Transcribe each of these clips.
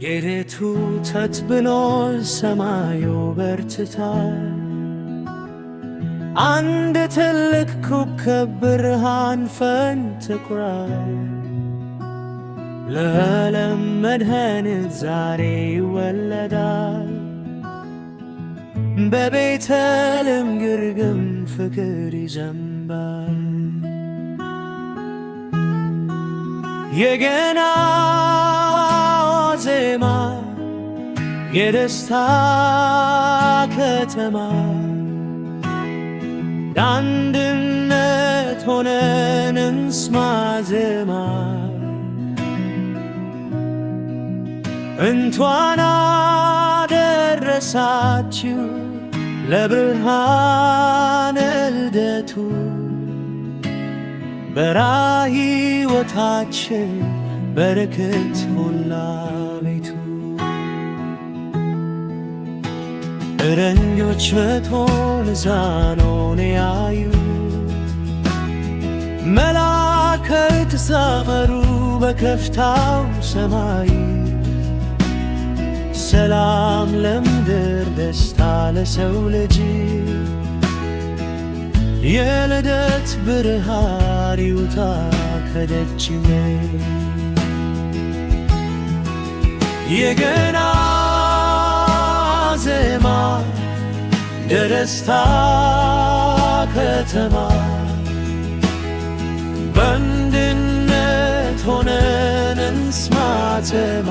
መሬቱ ተትብሎ ሰማዩ በርትቷል። አንድ ትልቅ ኮከብ ብርሃን ፈንጥቋል። ለዓለም መድኃኒት ዛሬ ይወለዳል። በቤተልሔም ግርግም ፍቅር ይዘንባል። የገና ዜማ የደስታ ከተማ አንድነት ሆነን እንስማ ዜማ እንኳን አደረሳችሁ ለብርሃነ ልደቱ በራእይ ሕይወታችን በረከት ሞላ ቤቱ። እረኞች መጥተው ሕፃኑን ያዩ መላእክት ዘመሩ በከፍታው ሰማይ። ሰላም ለምድር ደስታ ለሰው ልጅ የልደት ብርሃን ይውጣ ከደጅ። የገና ዜማ የደስታ ከተማ በአንድነት ሆነን እንስማ ዜማ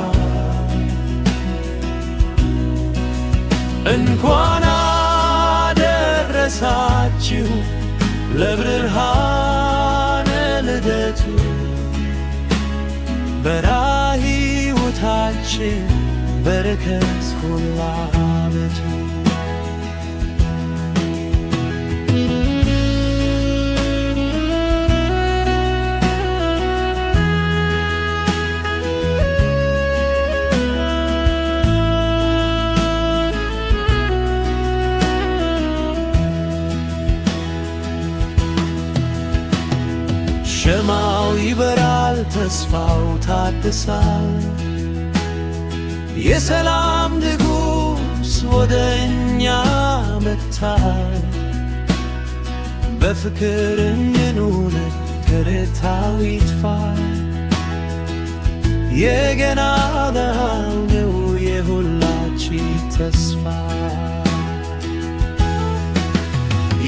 እንኳን አደረሳችሁ ለብርሃነ ልደቱ በራእይ ሕይወታችን በረከት ሞላ ቤቱ። ሸማው ይበራል ተስፋው ታድሳል። የሰላም ንጉሥ ወደ እኛ መጥቷል። በፍቅር እንኑር ቅሬታው ይጥፋ። የገና በዓል ነው የሁላችን ተስፋ።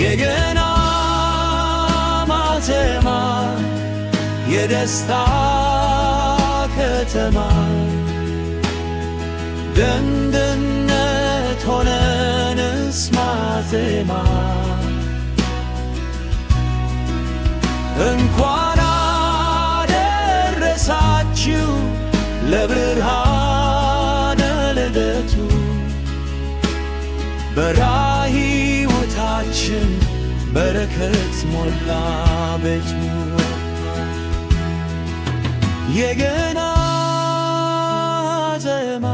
የገና ዜማ የደስታ ከተማ በአንድነት ሆነን እንስማ ዜማ እንኳን አደረሳችሁ ለብርሃነ ልደቱ በራእይ ሕይወታችን በረከት ሞላ ቤቱ። የገና ዜማ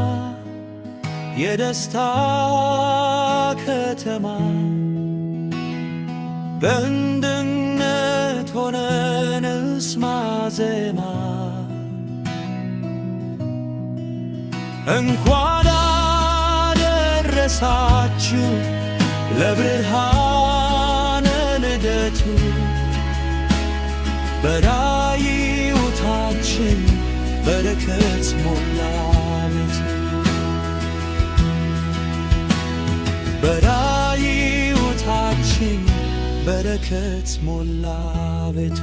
የደስታ ከተማ በአንድነት ሆነን እንስማ ዜማ እንኳን አደረሳችሁ ለብርሃነ ልደቱ በራእይ ሕይወታችን በረከት ሞላ ቤቱ። በራእይ ሕይወታችን በረከት ሞላ ቤቱ።